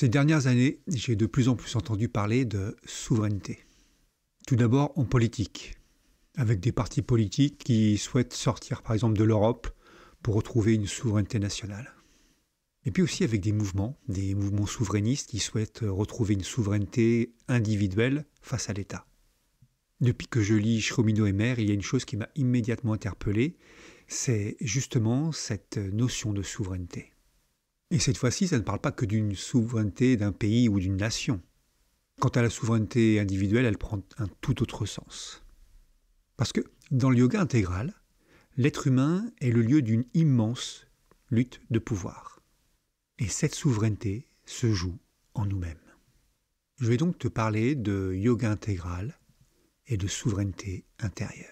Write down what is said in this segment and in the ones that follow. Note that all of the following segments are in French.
Ces dernières années, j'ai de plus en plus entendu parler de souveraineté. Tout d'abord en politique, avec des partis politiques qui souhaitent sortir par exemple de l'Europe pour retrouver une souveraineté nationale. Et puis aussi avec des mouvements souverainistes qui souhaitent retrouver une souveraineté individuelle face à l'État. Depuis que je lis Chomino et Maire, il y a une chose qui m'a immédiatement interpellé, c'est justement cette notion de souveraineté. Et cette fois-ci, ça ne parle pas que d'une souveraineté d'un pays ou d'une nation. Quant à la souveraineté individuelle, elle prend un tout autre sens. Parce que dans le yoga intégral, l'être humain est le lieu d'une immense lutte de pouvoir. Et cette souveraineté se joue en nous-mêmes. Je vais donc te parler de yoga intégral et de souveraineté intérieure.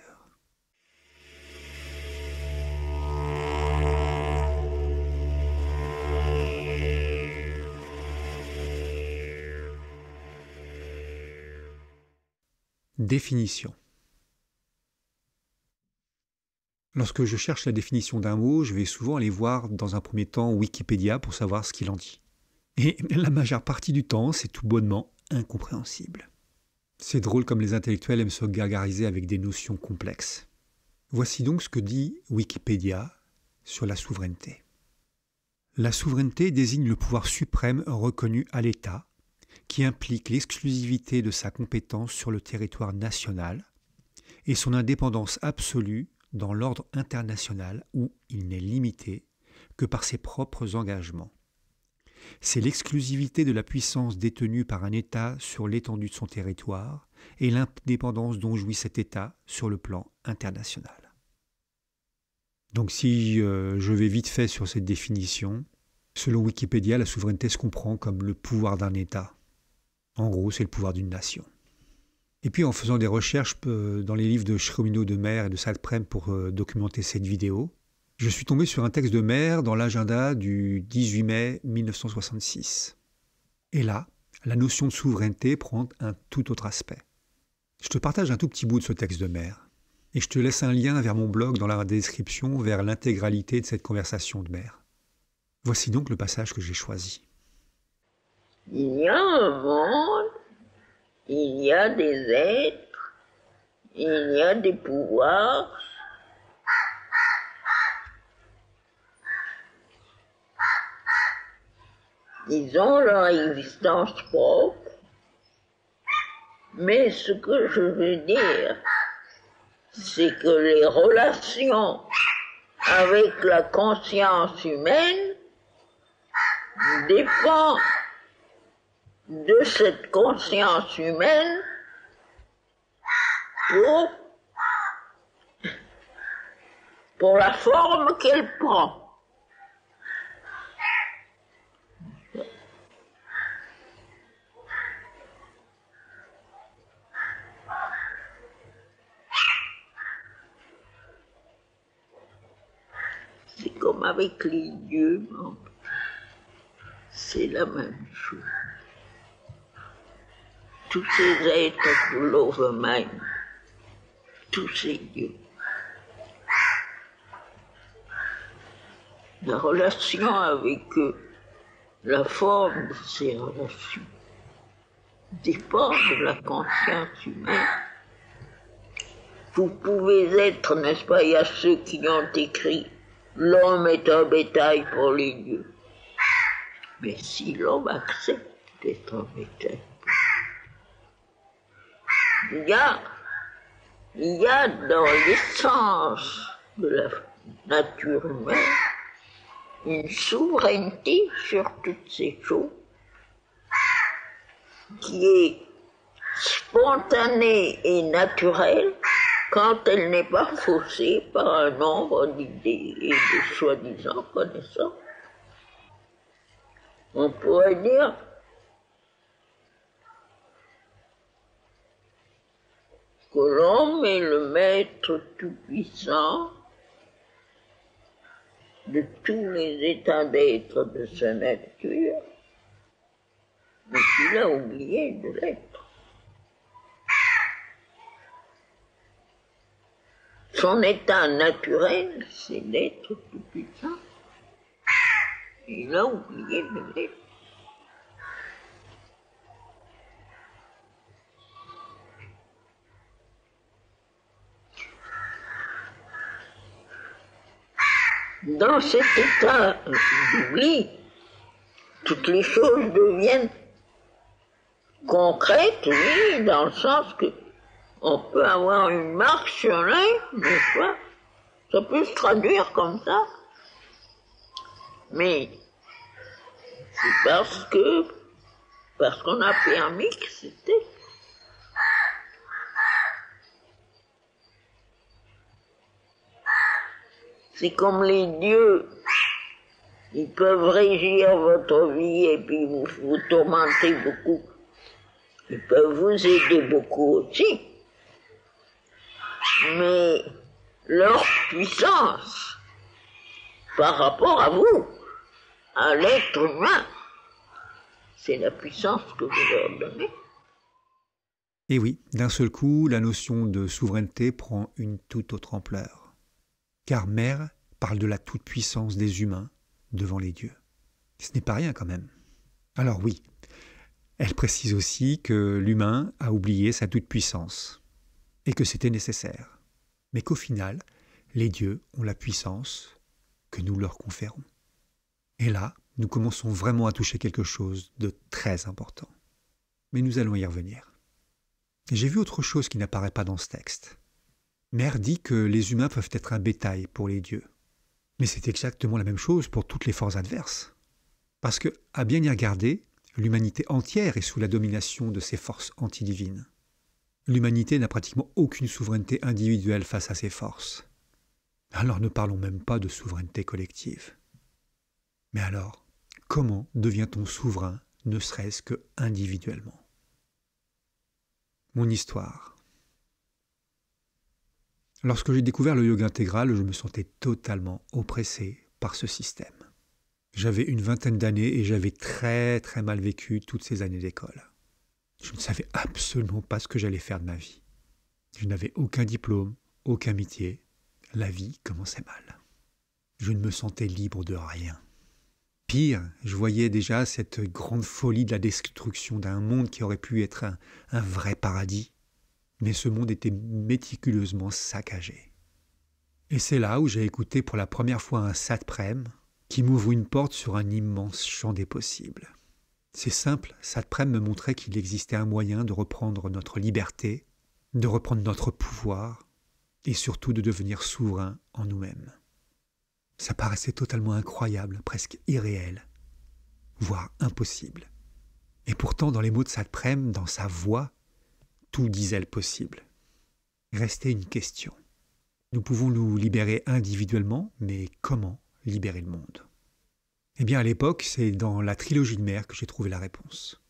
Définition. Lorsque je cherche la définition d'un mot, je vais souvent aller voir dans un premier temps Wikipédia pour savoir ce qu'il en dit. Et la majeure partie du temps, c'est tout bonnement incompréhensible. C'est drôle comme les intellectuels aiment se gargariser avec des notions complexes. Voici donc ce que dit Wikipédia sur la souveraineté. La souveraineté désigne le pouvoir suprême reconnu à l'État, qui implique l'exclusivité de sa compétence sur le territoire national et son indépendance absolue dans l'ordre international où il n'est limité que par ses propres engagements. C'est l'exclusivité de la puissance détenue par un État sur l'étendue de son territoire et l'indépendance dont jouit cet État sur le plan international. Donc si je vais vite fait sur cette définition, selon Wikipédia, la souveraineté se comprend comme le pouvoir d'un État. En gros, c'est le pouvoir d'une nation. Et puis en faisant des recherches dans les livres de Chomino, de Maire et de Salprem pour documenter cette vidéo, je suis tombé sur un texte de Maire dans l'agenda du 18 mai 1966. Et là, la notion de souveraineté prend un tout autre aspect. Je te partage un tout petit bout de ce texte de Maire. Et je te laisse un lien vers mon blog dans la description vers l'intégralité de cette conversation de Maire. Voici donc le passage que j'ai choisi. Il y a un monde, il y a des êtres, il y a des pouvoirs. Ils ont leur existence propre, mais ce que je veux dire, c'est que les relations avec la conscience humaine dépendent de cette conscience humaine pour la forme qu'elle prend. C'est comme avec les dieux, c'est la même chose. Tous ces êtres de l'overmind, tous ces dieux. La relation avec eux, la forme de ces relations, dépend de la conscience humaine. Vous pouvez être, n'est-ce pas, il y a ceux qui ont écrit « L'homme est un bétail pour les dieux ». Mais si l'homme accepte d'être un bétail, il y a dans l'essence de la nature humaine une souveraineté sur toutes ces choses qui est spontanée et naturelle quand elle n'est pas faussée par un nombre d'idées et de soi-disant connaissances. On pourrait dire que l'homme est le maître tout-puissant de tous les états d'être de sa nature, mais qu'il a oublié de l'être. Son état naturel, c'est d'être tout-puissant. Il a oublié de l'être. dans cet état d'oubli, toutes les choses deviennent concrètes, oui, dans le sens que on peut avoir une marque sur l'œil, n'est-ce pas? Ça peut se traduire comme ça. Mais c'est parce qu'on a permis que c'était. C'est comme les dieux. Ils peuvent régir votre vie et puis vous tourmenter beaucoup. Ils peuvent vous aider beaucoup aussi. Mais leur puissance par rapport à vous, à l'être humain, c'est la puissance que vous leur donnez. Et oui, d'un seul coup, la notion de souveraineté prend une toute autre ampleur. Car Mère parle de la toute-puissance des humains devant les dieux. Ce n'est pas rien quand même. Alors oui, elle précise aussi que l'humain a oublié sa toute-puissance et que c'était nécessaire. Mais qu'au final, les dieux ont la puissance que nous leur conférons. Et là, nous commençons vraiment à toucher quelque chose de très important. Mais nous allons y revenir. J'ai vu autre chose qui n'apparaît pas dans ce texte. Mère dit que les humains peuvent être un bétail pour les dieux. Mais c'est exactement la même chose pour toutes les forces adverses. Parce que, à bien y regarder, l'humanité entière est sous la domination de ces forces antidivines. L'humanité n'a pratiquement aucune souveraineté individuelle face à ces forces. Alors ne parlons même pas de souveraineté collective. Mais alors, comment devient-on souverain, ne serait-ce que individuellement? Mon histoire. Lorsque j'ai découvert le yoga intégral, je me sentais totalement oppressé par ce système. J'avais une vingtaine d'années et j'avais très très mal vécu toutes ces années d'école. Je ne savais absolument pas ce que j'allais faire de ma vie. Je n'avais aucun diplôme, aucun métier. La vie commençait mal. Je ne me sentais libre de rien. Pire, je voyais déjà cette grande folie de la destruction d'un monde qui aurait pu être un vrai paradis. Mais ce monde était méticuleusement saccagé. Et c'est là où j'ai écouté pour la première fois un Satprem qui m'ouvre une porte sur un immense champ des possibles. C'est simple, Satprem me montrait qu'il existait un moyen de reprendre notre liberté, de reprendre notre pouvoir et surtout de devenir souverain en nous-mêmes. Ça paraissait totalement incroyable, presque irréel, voire impossible. Et pourtant, dans les mots de Satprem, dans sa voix, tout disait le possible. Restait une question. Nous pouvons nous libérer individuellement, mais comment libérer le monde? Eh bien, à l'époque, c'est dans la trilogie de Mère que j'ai trouvé la réponse.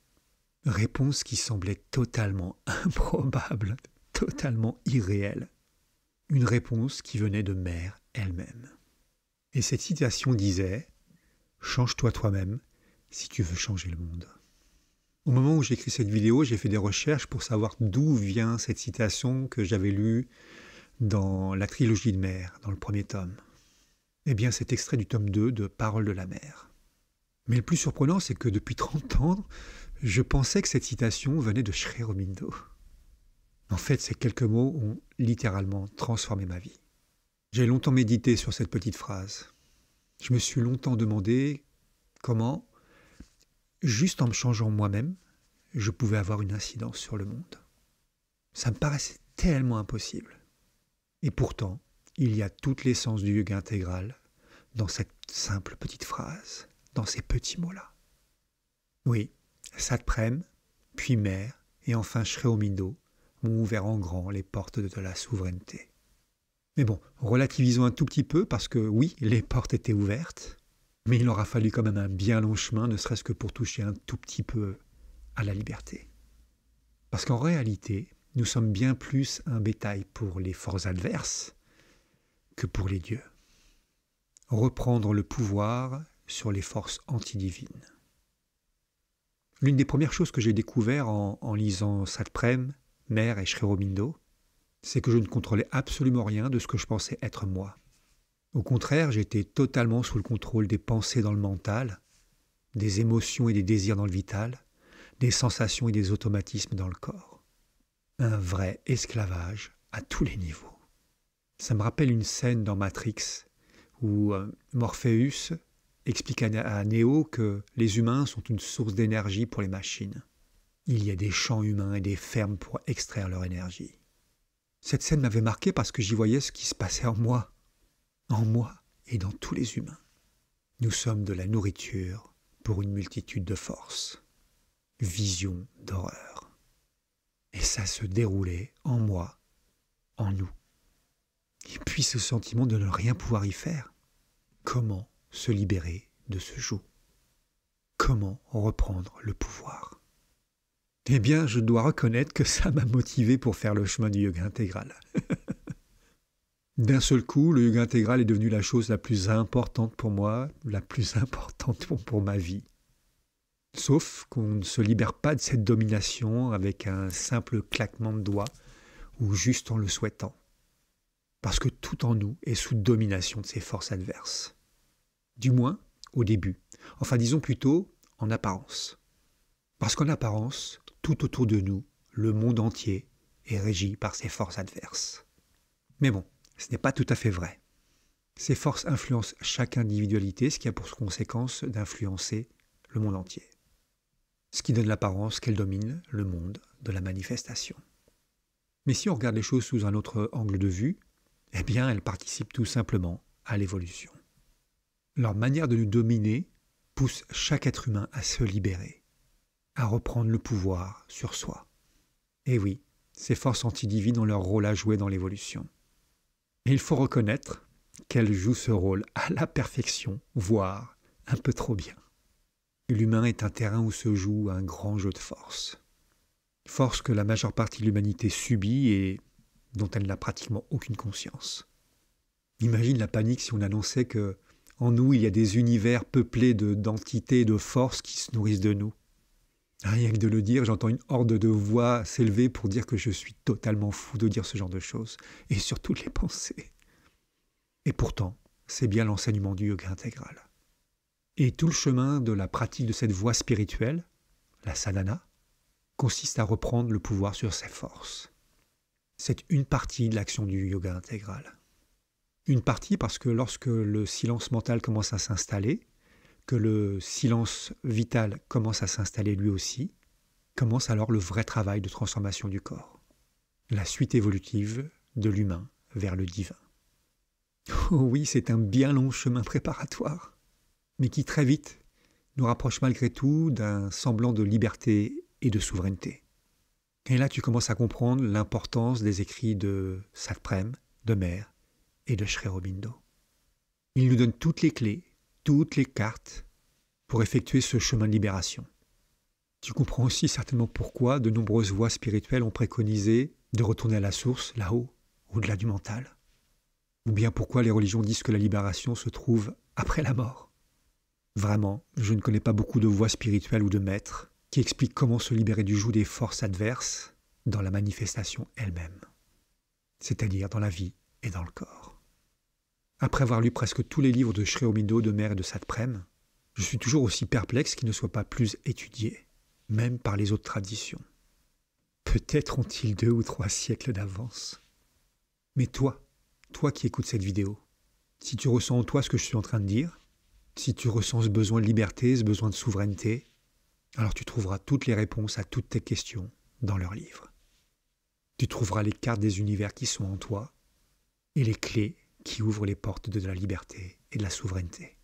Réponse qui semblait totalement improbable, totalement irréelle. Une réponse qui venait de Mère elle-même. Et cette citation disait « Change-toi toi-même si tu veux changer le monde ». Au moment où j'écris cette vidéo, j'ai fait des recherches pour savoir d'où vient cette citation que j'avais lue dans la trilogie de Mère, dans le premier tome. Eh bien, c'est extrait du tome 2 de Paroles de la Mère. Mais le plus surprenant, c'est que depuis 30 ans, je pensais que cette citation venait de Sri Aurobindo. En fait, ces quelques mots ont littéralement transformé ma vie. J'ai longtemps médité sur cette petite phrase. Je me suis longtemps demandé comment, juste en me changeant moi-même, je pouvais avoir une incidence sur le monde. Ça me paraissait tellement impossible. Et pourtant, il y a toute l'essence du yoga intégral dans cette simple petite phrase, dans ces petits mots-là. Oui, Satprem, puis Mère, et enfin Sri Aurobindo m'ont ouvert en grand les portes de la souveraineté. Mais bon, relativisons un tout petit peu parce que oui, les portes étaient ouvertes, mais il aura fallu quand même un bien long chemin, ne serait-ce que pour toucher un tout petit peu à la liberté. Parce qu'en réalité, nous sommes bien plus un bétail pour les forces adverses que pour les dieux. Reprendre le pouvoir sur les forces antidivines. L'une des premières choses que j'ai découvert en lisant Satprem, Mère et Sri Aurobindo, c'est que je ne contrôlais absolument rien de ce que je pensais être moi. Au contraire, j'étais totalement sous le contrôle des pensées dans le mental, des émotions et des désirs dans le vital, des sensations et des automatismes dans le corps. Un vrai esclavage à tous les niveaux. Ça me rappelle une scène dans Matrix où Morpheus explique à Néo que les humains sont une source d'énergie pour les machines. Il y a des champs humains et des fermes pour extraire leur énergie. Cette scène m'avait marqué parce que j'y voyais ce qui se passait en moi et dans tous les humains. Nous sommes de la nourriture pour une multitude de forces. Vision d'horreur. Et ça se déroulait en moi, en nous. Et puis ce sentiment de ne rien pouvoir y faire. Comment se libérer de ce joug? Comment reprendre le pouvoir? Eh bien, je dois reconnaître que ça m'a motivé pour faire le chemin du yoga intégral. D'un seul coup, le yoga intégral est devenu la chose la plus importante pour moi, la plus importante pour ma vie. Sauf qu'on ne se libère pas de cette domination avec un simple claquement de doigts ou juste en le souhaitant. Parce que tout en nous est sous domination de ces forces adverses. Du moins, au début. Enfin, disons plutôt, en apparence. Parce qu'en apparence, tout autour de nous, le monde entier est régi par ces forces adverses. Mais bon, ce n'est pas tout à fait vrai. Ces forces influencent chaque individualité, ce qui a pour conséquence d'influencer le monde entier. Ce qui donne l'apparence qu'elles dominent le monde de la manifestation. Mais si on regarde les choses sous un autre angle de vue, eh bien, elles participent tout simplement à l'évolution. Leur manière de nous dominer pousse chaque être humain à se libérer, à reprendre le pouvoir sur soi. Et oui, ces forces antidivines ont leur rôle à jouer dans l'évolution. Et il faut reconnaître qu'elles jouent ce rôle à la perfection, voire un peu trop bien. L'humain est un terrain où se joue un grand jeu de force. Force que la majeure partie de l'humanité subit et dont elle n'a pratiquement aucune conscience. Imagine la panique si on annonçait que en nous il y a des univers peuplés d'entités et de forces qui se nourrissent de nous. Rien que de le dire, j'entends une horde de voix s'élever pour dire que je suis totalement fou de dire ce genre de choses, et surtout de les penser. Et pourtant, c'est bien l'enseignement du yoga intégral. Et tout le chemin de la pratique de cette voie spirituelle, la sadhana, consiste à reprendre le pouvoir sur ses forces. C'est une partie de l'action du yoga intégral. Une partie parce que lorsque le silence mental commence à s'installer, que le silence vital commence à s'installer lui aussi, commence alors le vrai travail de transformation du corps. La suite évolutive de l'humain vers le divin. Oh oui, c'est un bien long chemin préparatoire, mais qui très vite nous rapproche malgré tout d'un semblant de liberté et de souveraineté. Et là, tu commences à comprendre l'importance des écrits de Satprem, de Mer et de Sri Aurobindo. Ils nous donnent toutes les clés, toutes les cartes pour effectuer ce chemin de libération. Tu comprends aussi certainement pourquoi de nombreuses voies spirituelles ont préconisé de retourner à la source, là-haut, au-delà du mental. Ou bien pourquoi les religions disent que la libération se trouve après la mort. Vraiment, je ne connais pas beaucoup de voies spirituelles ou de maîtres qui expliquent comment se libérer du joug des forces adverses dans la manifestation elle-même, c'est-à-dire dans la vie et dans le corps. Après avoir lu presque tous les livres de Sri Aurobindo, de Mer et de Satprem, je suis toujours aussi perplexe qu'ils ne soient pas plus étudiés, même par les autres traditions. Peut-être ont-ils 2 ou 3 siècles d'avance. Mais toi qui écoutes cette vidéo, si tu ressens en toi ce que je suis en train de dire, si tu ressens ce besoin de liberté, ce besoin de souveraineté, alors tu trouveras toutes les réponses à toutes tes questions dans leurs livres. Tu trouveras les cartes des univers qui sont en toi et les clés qui ouvrent les portes de la liberté et de la souveraineté.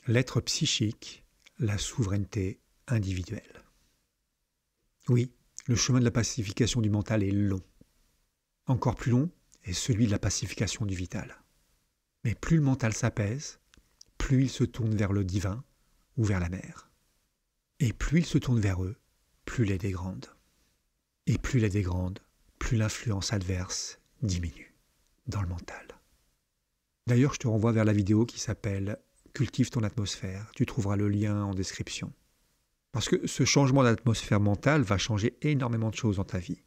L'être psychique, la souveraineté individuelle. Oui, le chemin de la pacification du mental est long. Encore plus long est celui de la pacification du vital. Mais plus le mental s'apaise, plus il se tourne vers le divin ou vers la mer. Et plus il se tourne vers eux, plus l'aide est grande. Et plus l'aide est grande, plus l'influence adverse diminue dans le mental. D'ailleurs, je te renvoie vers la vidéo qui s'appelle « Cultive ton atmosphère ». Tu trouveras le lien en description. Parce que ce changement d'atmosphère mentale va changer énormément de choses dans ta vie.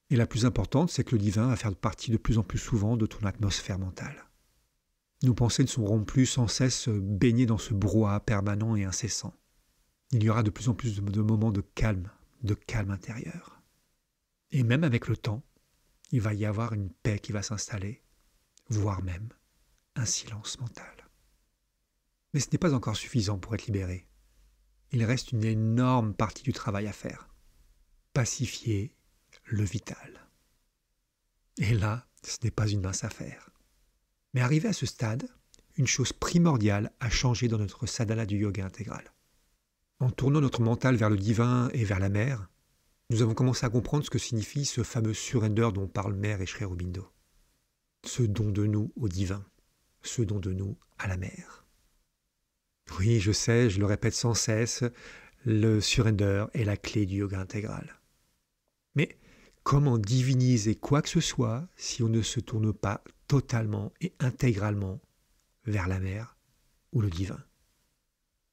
Et la plus importante, c'est que le divin va faire partie de plus en plus souvent de ton atmosphère mentale. Nos pensées ne seront plus sans cesse baignées dans ce brouhaha permanent et incessant. Il y aura de plus en plus de moments de calme intérieur. Et même avec le temps, il va y avoir une paix qui va s'installer, voire même un silence mental. Mais ce n'est pas encore suffisant pour être libéré. Il reste une énorme partie du travail à faire. Pacifier le vital. Et là, ce n'est pas une mince affaire. Mais arrivé à ce stade, une chose primordiale a changé dans notre sadhana du yoga intégral. En tournant notre mental vers le divin et vers la mer, nous avons commencé à comprendre ce que signifie ce fameux surrender dont parle Mère et Sri Aurobindo. Ce don de nous au divin, ce don de nous à la mer. Oui, je sais, je le répète sans cesse, le surrender est la clé du yoga intégral. Mais comment diviniser quoi que ce soit si on ne se tourne pas totalement et intégralement vers la mer ou le divin?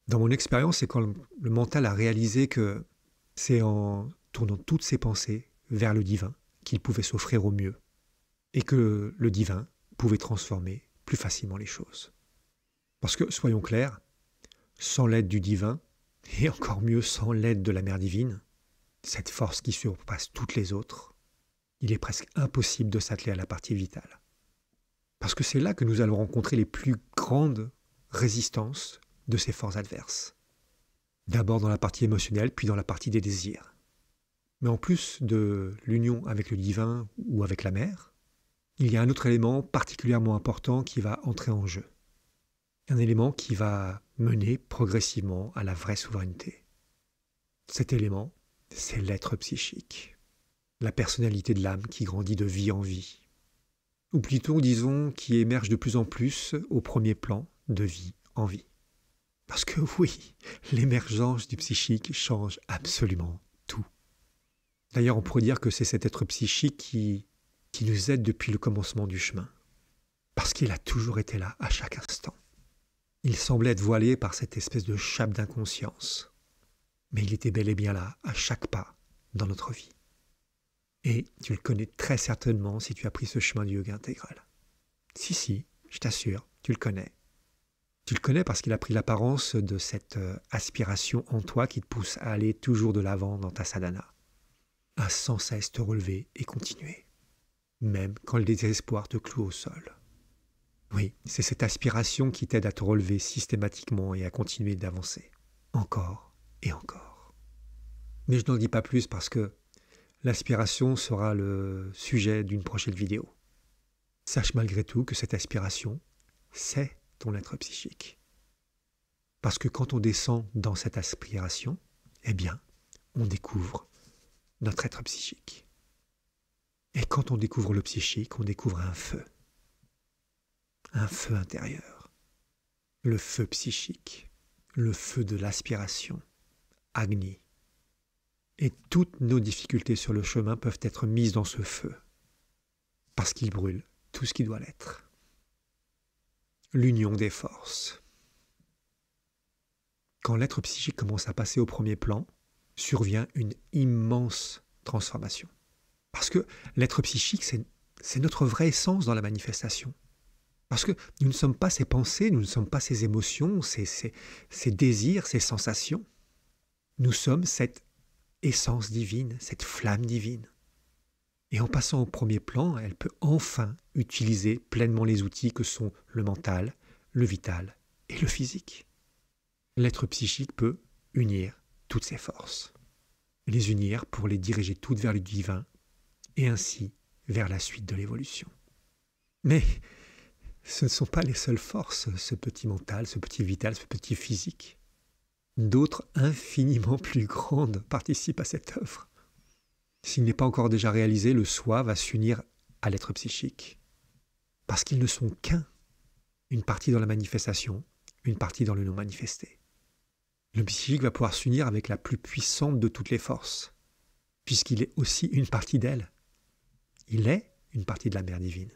Dans mon expérience, c'est quand le mental a réalisé que c'est en tournant toutes ses pensées vers le divin qu'il pouvait s'offrir au mieux et que le divin pouvait transformer plus facilement les choses. Parce que, soyons clairs, sans l'aide du divin, et encore mieux sans l'aide de la mère divine, cette force qui surpasse toutes les autres, il est presque impossible de s'atteler à la partie vitale. Parce que c'est là que nous allons rencontrer les plus grandes résistances de ces forces adverses. D'abord dans la partie émotionnelle, puis dans la partie des désirs. Mais en plus de l'union avec le divin ou avec la mère, il y a un autre élément particulièrement important qui va entrer en jeu. Un élément qui va mener progressivement à la vraie souveraineté. Cet élément, c'est l'être psychique, la personnalité de l'âme qui grandit de vie en vie. Ou plutôt, disons, qui émerge de plus en plus au premier plan de vie en vie. Parce que oui, l'émergence du psychique change absolument tout. D'ailleurs, on pourrait dire que c'est cet être psychique qui nous aide depuis le commencement du chemin. Parce qu'il a toujours été là, à chaque instant. Il semblait être voilé par cette espèce de chape d'inconscience. Mais il était bel et bien là, à chaque pas, dans notre vie. Et tu le connais très certainement si tu as pris ce chemin du yoga intégral. Si, je t'assure, tu le connais. Tu le connais parce qu'il a pris l'apparence de cette aspiration en toi qui te pousse à aller toujours de l'avant dans ta sadhana, à sans cesse te relever et continuer, même quand le désespoir te cloue au sol. Oui, c'est cette aspiration qui t'aide à te relever systématiquement et à continuer d'avancer, encore et encore. Mais je n'en dis pas plus parce que l'aspiration sera le sujet d'une prochaine vidéo. Sache malgré tout que cette aspiration, c'est ton être psychique. Parce que quand on descend dans cette aspiration, eh bien, on découvre notre être psychique. Et quand on découvre le psychique, on découvre un feu intérieur, le feu psychique, le feu de l'aspiration, Agni. Et toutes nos difficultés sur le chemin peuvent être mises dans ce feu, parce qu'il brûle tout ce qui doit l'être. L'union des forces. Quand l'être psychique commence à passer au premier plan, survient une immense transformation. Parce que l'être psychique, c'est notre vraie essence dans la manifestation. Parce que nous ne sommes pas ces pensées, nous ne sommes pas ces émotions, ces désirs, ces sensations. Nous sommes cette essence divine, cette flamme divine. Et en passant au premier plan, elle peut enfin utiliser pleinement les outils que sont le mental, le vital et le physique. L'être psychique peut unir toutes ses forces, les unir pour les diriger toutes vers le divin et ainsi vers la suite de l'évolution. Mais ce ne sont pas les seules forces, ce petit mental, ce petit vital, ce petit physique. D'autres infiniment plus grandes participent à cette œuvre. S'il n'est pas encore déjà réalisé, le soi va s'unir à l'être psychique. Parce qu'ils ne sont qu'un. Une partie dans la manifestation, une partie dans le non manifesté. Le psychique va pouvoir s'unir avec la plus puissante de toutes les forces, puisqu'il est aussi une partie d'elle. Il est une partie de la mère divine.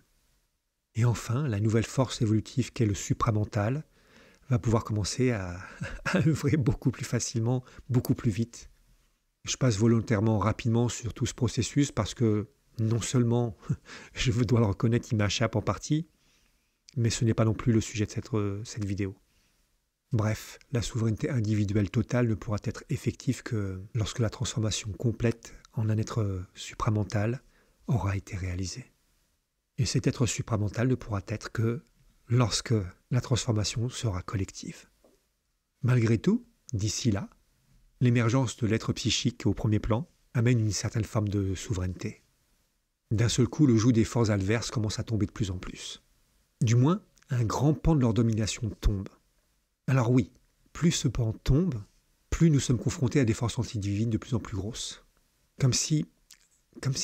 Et enfin, la nouvelle force évolutive qu'est le supramental va pouvoir commencer à œuvrer beaucoup plus facilement, beaucoup plus vite. Je passe volontairement rapidement sur tout ce processus parce que non seulement, je dois le reconnaître, il m'échappe en partie, mais ce n'est pas non plus le sujet de cette vidéo. Bref, la souveraineté individuelle totale ne pourra être effective que lorsque la transformation complète en un être supramental aura été réalisée. Et cet être supramental ne pourra être que lorsque la transformation sera collective. Malgré tout, d'ici là, l'émergence de l'être psychique au premier plan amène une certaine forme de souveraineté. D'un seul coup, le joug des forces adverses commence à tomber de plus en plus. Du moins, un grand pan de leur domination tombe. Alors oui, plus ce pan tombe, plus nous sommes confrontés à des forces antidivines de plus en plus grosses. Comme si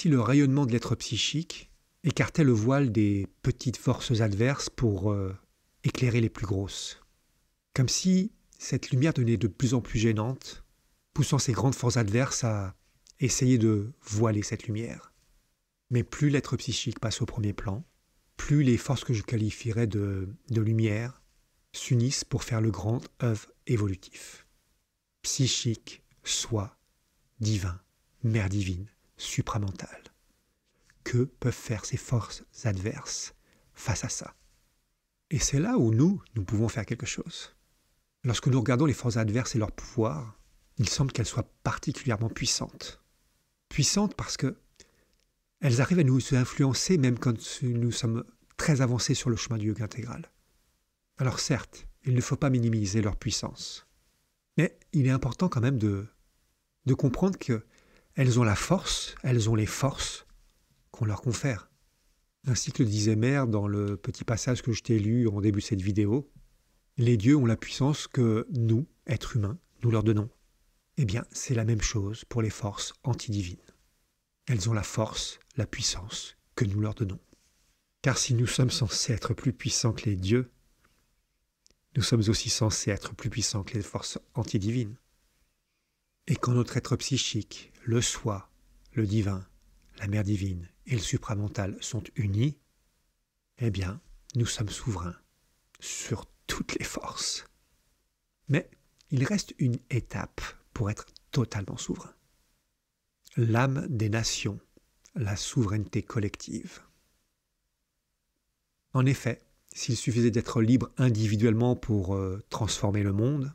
le rayonnement de l'être psychique écartait le voile des petites forces adverses pour éclairer les plus grosses. Comme si cette lumière devenait de plus en plus gênante, poussant ces grandes forces adverses à essayer de voiler cette lumière. Mais plus l'être psychique passe au premier plan, plus les forces que je qualifierais de lumière s'unissent pour faire le grand œuvre évolutif. Psychique, soi, divin, mère divine, supramentale. Que peuvent faire ces forces adverses face à ça? Et c'est là où nous pouvons faire quelque chose. Lorsque nous regardons les forces adverses et leur pouvoir, il semble qu'elles soient particulièrement puissantes. Puissantes parce que elles arrivent à nous influencer même quand nous sommes très avancés sur le chemin du yoga intégral. Alors certes, il ne faut pas minimiser leur puissance. Mais il est important quand même de comprendre qu'elles ont la force, elles ont les forces qu'on leur confère. Ainsi que le disait Mère dans le petit passage que je t'ai lu en début de cette vidéo, les dieux ont la puissance que nous, êtres humains, nous leur donnons. Eh bien, c'est la même chose pour les forces antidivines. Elles ont la force, la puissance que nous leur donnons. Car si nous sommes censés être plus puissants que les dieux, nous sommes aussi censés être plus puissants que les forces antidivines. Et quand notre être psychique, le soi, le divin, la mère divine et le supramental sont unis, eh bien, nous sommes souverains sur toutes les forces. Mais il reste une étape pour être totalement souverain. L'âme des nations, la souveraineté collective. En effet, s'il suffisait d'être libre individuellement pour transformer le monde,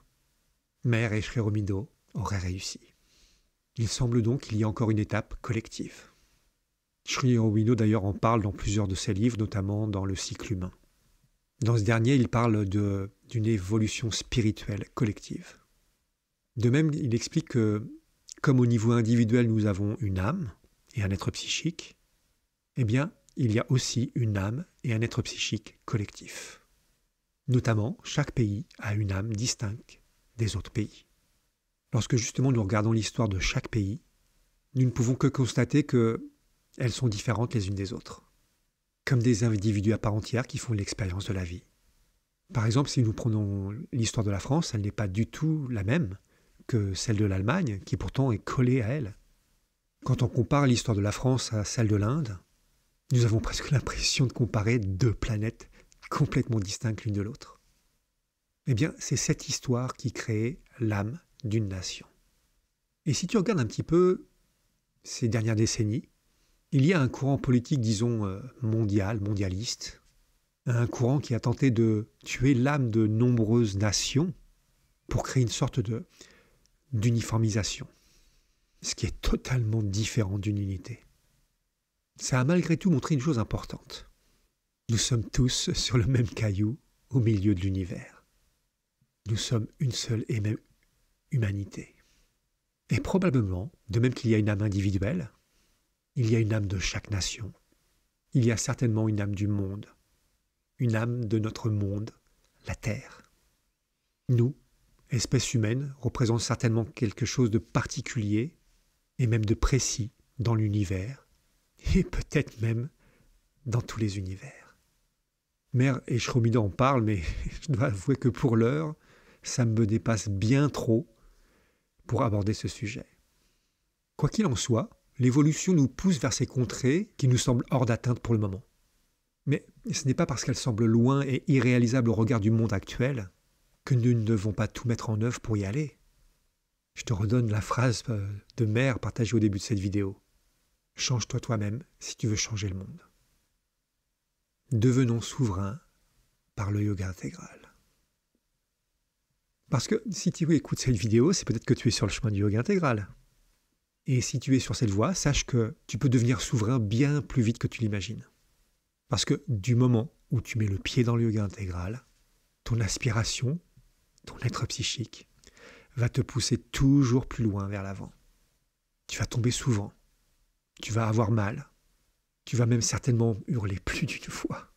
Mère et Sri Aurobindo auraient réussi. Il semble donc qu'il y a encore une étape collective. Sri Aurobindo d'ailleurs en parle dans plusieurs de ses livres, notamment dans le cycle humain. Dans ce dernier, il parle d'une évolution spirituelle collective. De même, il explique que, comme au niveau individuel nous avons une âme et un être psychique, eh bien, il y a aussi une âme et un être psychique collectif. Notamment, chaque pays a une âme distincte des autres pays. Lorsque justement nous regardons l'histoire de chaque pays, nous ne pouvons que constater qu'elles sont différentes les unes des autres, comme des individus à part entière qui font l'expérience de la vie. Par exemple, si nous prenons l'histoire de la France, elle n'est pas du tout la même que celle de l'Allemagne, qui pourtant est collée à elle. Quand on compare l'histoire de la France à celle de l'Inde, nous avons presque l'impression de comparer deux planètes complètement distinctes l'une de l'autre. Eh bien, c'est cette histoire qui crée l'âme d'une nation. Et si tu regardes un petit peu ces dernières décennies, il y a un courant politique, disons, mondialiste, un courant qui a tenté de tuer l'âme de nombreuses nations pour créer une sorte d'uniformisation, ce qui est totalement différent d'une unité. Ça a malgré tout montré une chose importante. Nous sommes tous sur le même caillou au milieu de l'univers. Nous sommes une seule et même humanité. Et probablement, de même qu'il y a une âme individuelle, il y a une âme de chaque nation. Il y a certainement une âme du monde, une âme de notre monde, la Terre. Nous, espèce humaine, représentons certainement quelque chose de particulier et même de précis dans l'univers, et peut-être même dans tous les univers. Mère et Sri Aurobindo en parlent, mais je dois avouer que pour l'heure, ça me dépasse bien trop pour aborder ce sujet. Quoi qu'il en soit, l'évolution nous pousse vers ces contrées qui nous semblent hors d'atteinte pour le moment. Mais ce n'est pas parce qu'elles semblent loin et irréalisables au regard du monde actuel que nous ne devons pas tout mettre en œuvre pour y aller. Je te redonne la phrase de Mère partagée au début de cette vidéo. Change-toi toi-même si tu veux changer le monde. Devenons souverains par le yoga intégral. Parce que si tu écoutes cette vidéo, c'est peut-être que tu es sur le chemin du yoga intégral. Et si tu es sur cette voie, sache que tu peux devenir souverain bien plus vite que tu l'imagines. Parce que du moment où tu mets le pied dans le yoga intégral, ton aspiration, ton être psychique, va te pousser toujours plus loin vers l'avant. Tu vas tomber souvent, tu vas avoir mal, tu vas même certainement hurler plus d'une fois.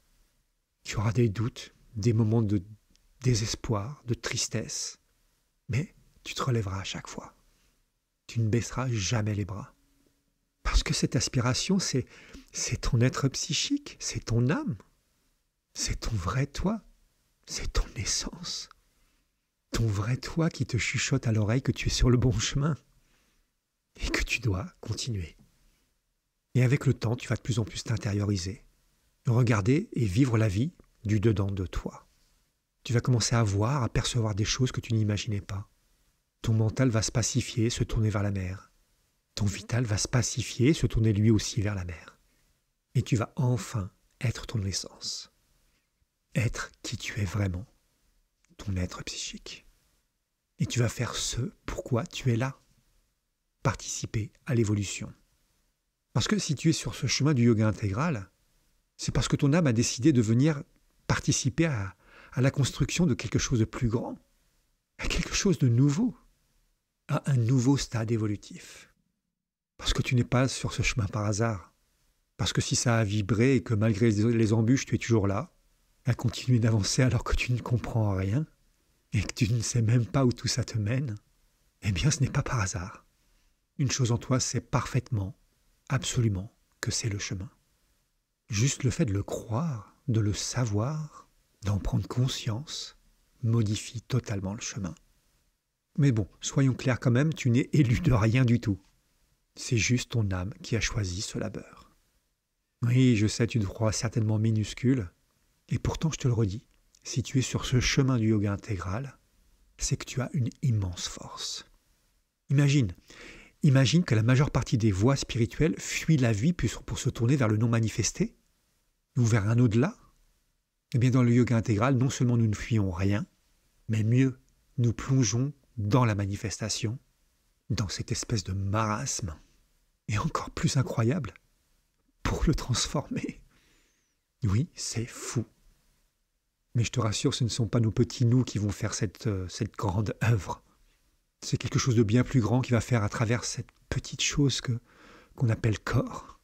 Tu auras des doutes, des moments de désespoir, de tristesse, mais tu te relèveras à chaque fois. Tu ne baisseras jamais les bras. Parce que cette aspiration, c'est ton être psychique, c'est ton âme, c'est ton vrai toi, c'est ton essence. Ton vrai toi qui te chuchote à l'oreille que tu es sur le bon chemin et que tu dois continuer. Et avec le temps, tu vas de plus en plus t'intérioriser, regarder et vivre la vie du dedans de toi. Tu vas commencer à voir, à percevoir des choses que tu n'imaginais pas. Ton mental va se pacifier, se tourner vers la mer. Ton vital va se pacifier, se tourner lui aussi vers la mer. Et tu vas enfin être ton essence. Être qui tu es vraiment, ton être psychique. Et tu vas faire ce pourquoi tu es là. Participer à l'évolution. Parce que si tu es sur ce chemin du yoga intégral, c'est parce que ton âme a décidé de venir participer à la construction de quelque chose de plus grand, à quelque chose de nouveau, à un nouveau stade évolutif. Parce que tu n'es pas sur ce chemin par hasard. Parce que si ça a vibré et que malgré les embûches, tu es toujours là, à continuer d'avancer alors que tu ne comprends rien, et que tu ne sais même pas où tout ça te mène, eh bien ce n'est pas par hasard. Une chose en toi sait parfaitement, absolument, que c'est le chemin. Juste le fait de le croire, de le savoir, d'en prendre conscience, modifie totalement le chemin. Mais bon, soyons clairs quand même, tu n'es élu de rien du tout. C'est juste ton âme qui a choisi ce labeur. Oui, je sais, tu te crois certainement minuscule, et pourtant je te le redis, si tu es sur ce chemin du yoga intégral, c'est que tu as une immense force. Imagine que la majeure partie des voies spirituelles fuient la vie pour se tourner vers le non manifesté, ou vers un au-delà. Eh bien dans le yoga intégral, non seulement nous ne fuyons rien, mais mieux, nous plongeons dans la manifestation, dans cette espèce de marasme, et encore plus incroyable, pour le transformer. Oui, c'est fou. Mais je te rassure, ce ne sont pas nos petits nous qui vont faire cette grande œuvre. C'est quelque chose de bien plus grand qui va faire à travers cette petite chose qu'on appelle corps.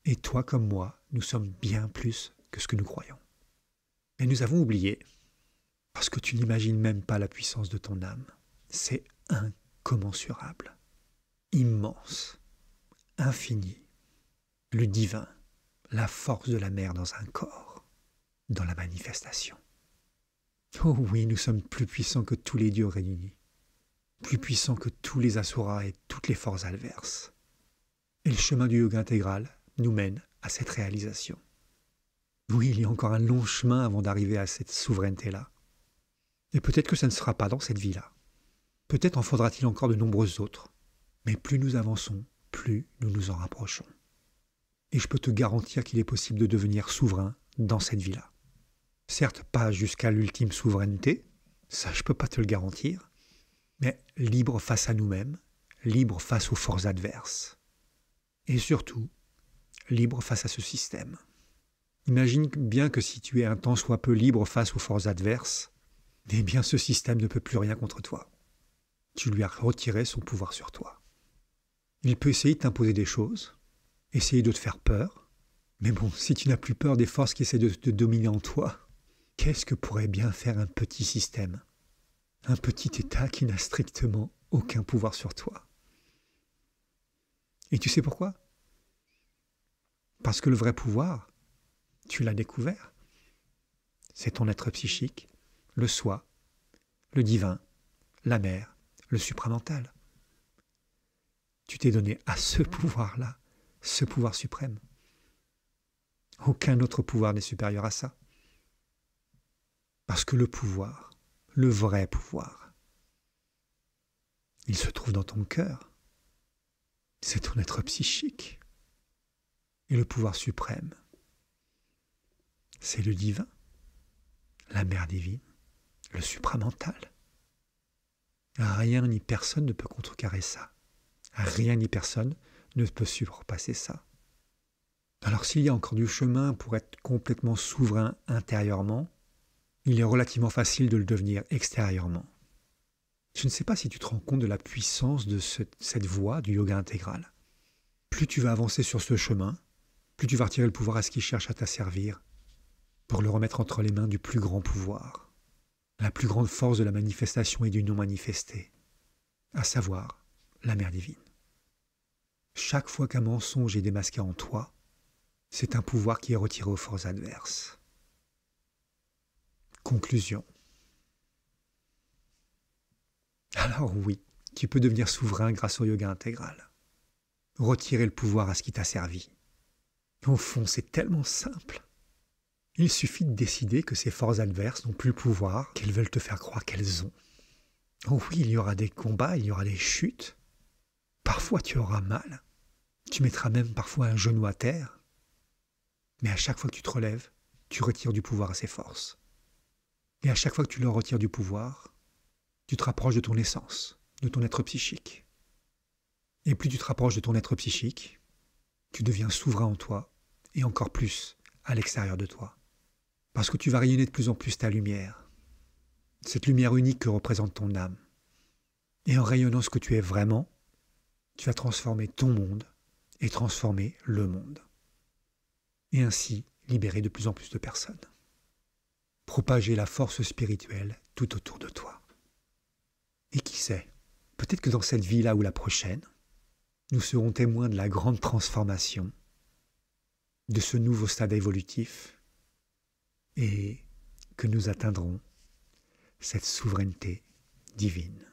Et toi comme moi, nous sommes bien plus que ce que nous croyons. Et nous avons oublié, parce que tu n'imagines même pas la puissance de ton âme. C'est incommensurable, immense, infini, le divin, la force de la mer dans un corps, dans la manifestation. Oh oui, nous sommes plus puissants que tous les dieux réunis, plus puissants que tous les asuras et toutes les forces adverses. Et le chemin du yoga intégral nous mène à cette réalisation. Oui, il y a encore un long chemin avant d'arriver à cette souveraineté-là. Et peut-être que ça ne sera pas dans cette vie-là. Peut-être en faudra-t-il encore de nombreuses autres. Mais plus nous avançons, plus nous nous en rapprochons. Et je peux te garantir qu'il est possible de devenir souverain dans cette vie-là. Certes, pas jusqu'à l'ultime souveraineté, ça je peux pas te le garantir, mais libre face à nous-mêmes, libre face aux forces adverses. Et surtout, libre face à ce système. Imagine bien que si tu es un tant soit peu libre face aux forces adverses, eh bien ce système ne peut plus rien contre toi. Tu lui as retiré son pouvoir sur toi. Il peut essayer de t'imposer des choses, essayer de te faire peur, mais bon, si tu n'as plus peur des forces qui essaient de te dominer en toi, qu'est-ce que pourrait bien faire un petit système? Un petit État qui n'a strictement aucun pouvoir sur toi. Et tu sais pourquoi? Parce que le vrai pouvoir, tu l'as découvert. C'est ton être psychique, le soi, le divin, la mer, le supramental. Tu t'es donné à ce pouvoir-là, ce pouvoir suprême. Aucun autre pouvoir n'est supérieur à ça. Parce que le pouvoir, le vrai pouvoir, il se trouve dans ton cœur. C'est ton être psychique. Et le pouvoir suprême, c'est le divin, la mère divine, le supramental. Rien ni personne ne peut contrecarrer ça. Rien ni personne ne peut surpasser ça. Alors s'il y a encore du chemin pour être complètement souverain intérieurement, il est relativement facile de le devenir extérieurement. Je ne sais pas si tu te rends compte de la puissance de cette voie du yoga intégral. Plus tu vas avancer sur ce chemin, plus tu vas retirer le pouvoir à ce qui cherche à t'asservir pour le remettre entre les mains du plus grand pouvoir, la plus grande force de la manifestation et du non manifesté, à savoir la Mère divine. Chaque fois qu'un mensonge est démasqué en toi, c'est un pouvoir qui est retiré aux forces adverses. Conclusion. Alors oui, tu peux devenir souverain grâce au yoga intégral. Retirer le pouvoir à ce qui t'a servi. Au fond, c'est tellement simple. Il suffit de décider que ces forces adverses n'ont plus le pouvoir qu'elles veulent te faire croire qu'elles ont. Oh oui, il y aura des combats, il y aura des chutes. Parfois tu auras mal. Tu mettras même parfois un genou à terre. Mais à chaque fois que tu te relèves, tu retires du pouvoir à ces forces. Et à chaque fois que tu leur retires du pouvoir, tu te rapproches de ton essence, de ton être psychique. Et plus tu te rapproches de ton être psychique, tu deviens souverain en toi et encore plus à l'extérieur de toi. Parce que tu vas rayonner de plus en plus ta lumière, cette lumière unique que représente ton âme. Et en rayonnant ce que tu es vraiment, tu vas transformer ton monde et transformer le monde. Et ainsi libérer de plus en plus de personnes. Propager la force spirituelle tout autour de toi. Et qui sait, peut-être que dans cette vie-là ou la prochaine, nous serons témoins de la grande transformation, de ce nouveau stade évolutif, et que nous atteindrons cette souveraineté divine.